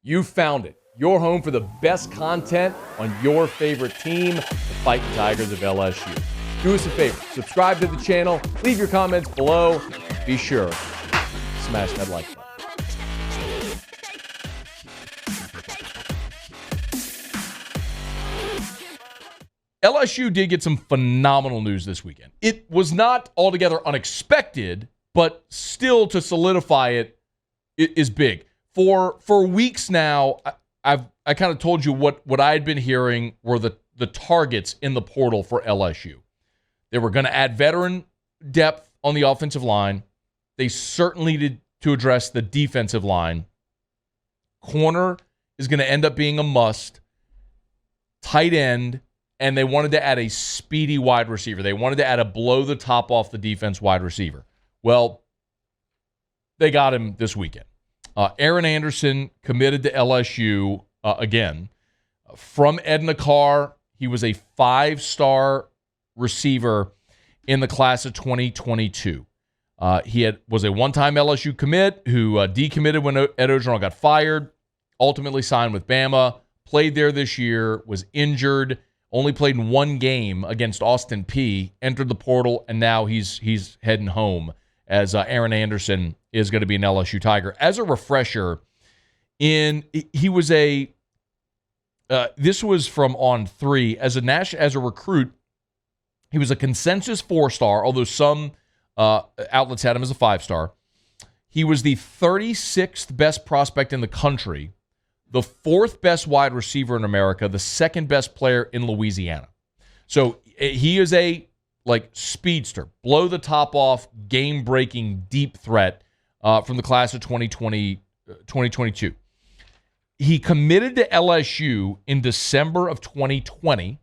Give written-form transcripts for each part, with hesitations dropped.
You found it. Your home for the best content on your favorite team, the Fighting Tigers of LSU. Do us a favor. Subscribe to the channel. Leave your comments below. Be sure to smash that like button. LSU did get some phenomenal news this weekend. It was not altogether unexpected, but still to solidify it is big. For weeks now, I kind of told you what I had been hearing were the targets in the portal for LSU. They were going to add veteran depth on the offensive line. They certainly needed to address the defensive line. Corner is going to end up being a must. Tight end. And they wanted to add a speedy wide receiver. They wanted to add a blow-the-top off the defense wide receiver. Well, they got him this weekend. Aaron Anderson committed to LSU again. From Edna Carr, he was a 5-star receiver in the class of 2022. He was a one-time LSU commit who decommitted when Ed Orgeron got fired, ultimately signed with Bama, played there this year, was injured, only played in one game against Austin Peay, entered the portal, and now he's heading home as Aaron Anderson is going to be an LSU Tiger. As a refresher, he was a this was from On 3 as a recruit. He was a consensus 4-star, although some outlets had him as a 5-star. He was the 36th best prospect in the country, the 4th best wide receiver in America, the 2nd best player in Louisiana. So he is a speedster, blow the top off, game-breaking deep threat from the class of 2022. He committed to LSU in December of 2020,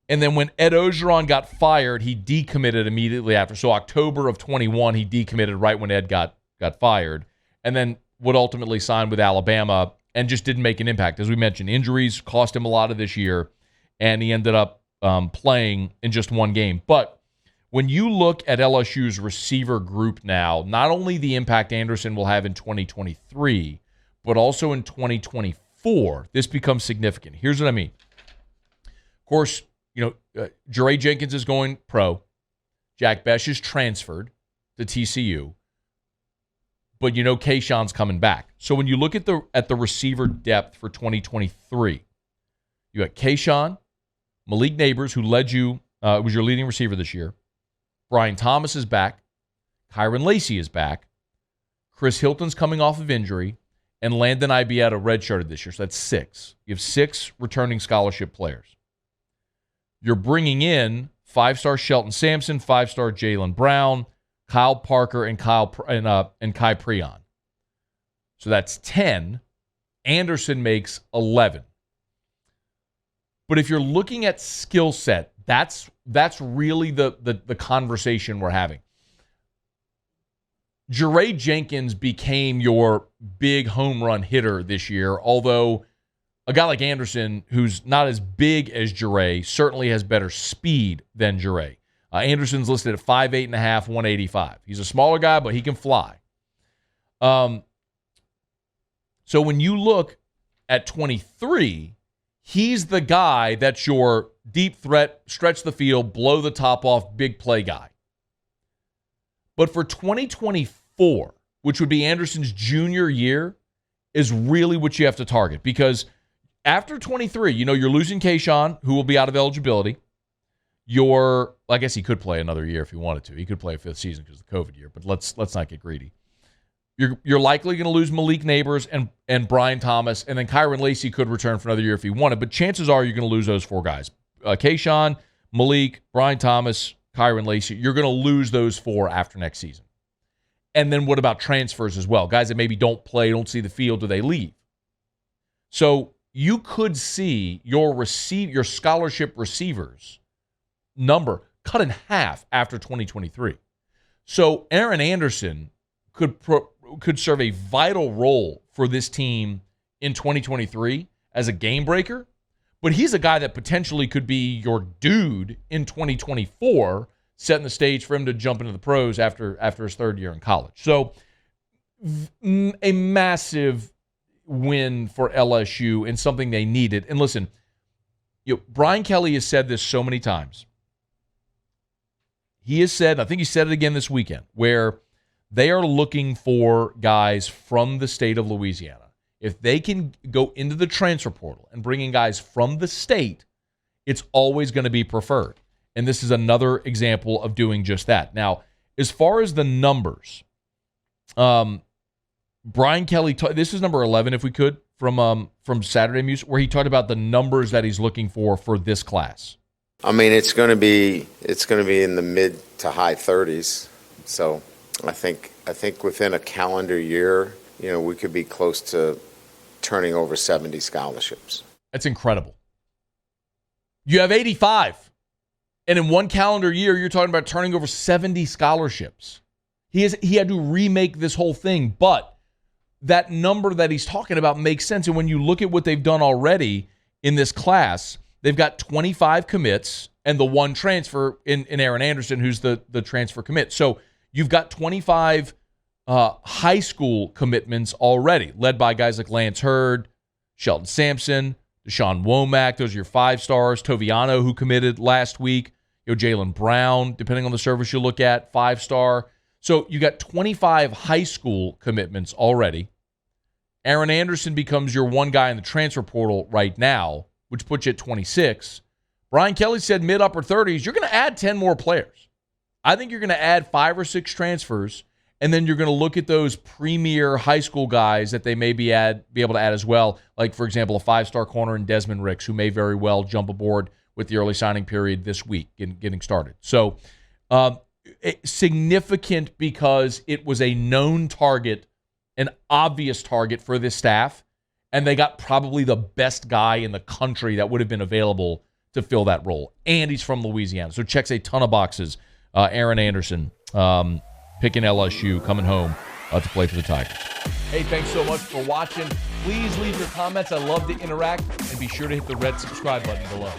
and then when Ed Orgeron got fired, he decommitted immediately after. So October of 21, he decommitted right when Ed got fired, and then would ultimately sign with Alabama and just didn't make an impact. As we mentioned, injuries cost him a lot of this year, and he ended up playing in just one game. But when you look at LSU's receiver group now, not only the impact Anderson will have in 2023, but also in 2024, this becomes significant. Here's what I mean. Of course, Jeray Jenkins is going pro. Jack Besh is transferred to TCU. But Kayshawn's coming back. So when you look at the receiver depth for 2023, you got Kayshawn, Malik Neighbors, who led you, was your leading receiver this year. Brian Thomas is back. Kyron Lacey is back. Chris Hilton's coming off of injury. And Landon Ibieta redshirted this year. So that's 6. You have 6 returning scholarship players. You're bringing in 5-star Shelton Sampson, 5-star Jalen Brown, Kyle Parker, and Kai Preon. So that's 10. Anderson makes 11. But if you're looking at skill set, that's really the conversation we're having. Jeray Jenkins became your big home run hitter this year, although a guy like Anderson, who's not as big as Jeray, certainly has better speed than Jeray. Anderson's listed at 5'8.5", 185. He's a smaller guy, but he can fly. So when you look at 23, he's the guy that's your deep threat, stretch the field, blow the top off, big play guy. But for 2024, which would be Anderson's junior year, is really what you have to target. Because after 23, you're losing Kayshawn, who will be out of eligibility. I guess he could play another year if he wanted to. He could play a 5th season because of the COVID year, but let's not get greedy. You're likely going to lose Malik Neighbors and Brian Thomas, and then Kyron Lacey could return for another year if he wanted, but chances are you're going to lose those 4 guys. Kayshawn, Malik, Brian Thomas, Kyron Lacey. You're going to lose those 4 after next season. And then what about transfers as well? Guys that maybe don't play, don't see the field, do they leave? So you could see your scholarship receivers number cut in half after 2023. So Aaron Anderson could serve a vital role for this team in 2023 as a game breaker, but he's a guy that potentially could be your dude in 2024, setting the stage for him to jump into the pros after his 3rd year in college. So a massive win for LSU and something they needed. And listen, Brian Kelly has said this so many times. He has said, I think he said it again this weekend, where they are looking for guys from the state of Louisiana. If they can go into the transfer portal and bring in guys from the state, it's always going to be preferred. And this is another example of doing just that. Now, as far as the numbers, Brian Kelly, this is number 11, if we could, from Saturday Music, where he talked about the numbers that he's looking for this class. I mean, it's going to be in the mid to high 30s. So I think within a calendar year, we could be close to turning over 70 scholarships. That's incredible. You have 85. And in one calendar year, you're talking about turning over 70 scholarships. He had to remake this whole thing, but that number that he's talking about makes sense. And when you look at what they've done already in this class, they've got 25 commits and the one transfer in Aaron Anderson, who's the transfer commit. So you've got 25 high school commitments already, led by guys like Lance Hurd, Shelton Sampson, Deshaun Womack. Those are your 5 stars. Toviano, who committed last week. Jaylen Brown, depending on the service you look at, 5-star. So you got 25 high school commitments already. Aaron Anderson becomes your one guy in the transfer portal right now, which puts you at 26. Brian Kelly said mid-upper 30s. You're going to add 10 more players. I think you're going to add 5 or 6 transfers, and then you're going to look at those premier high school guys that they may be able to add as well. Like, for example, a 5-star corner in Desmond Ricks, who may very well jump aboard with the early signing period this week and getting started. So significant because it was a known target, an obvious target for this staff, and they got probably the best guy in the country that would have been available to fill that role. And he's from Louisiana, so checks a ton of boxes. Aaron Anderson picking LSU, coming home to play for the Tigers. Hey, thanks so much for watching. Please leave your comments. I love to interact. And be sure to hit the red subscribe button below.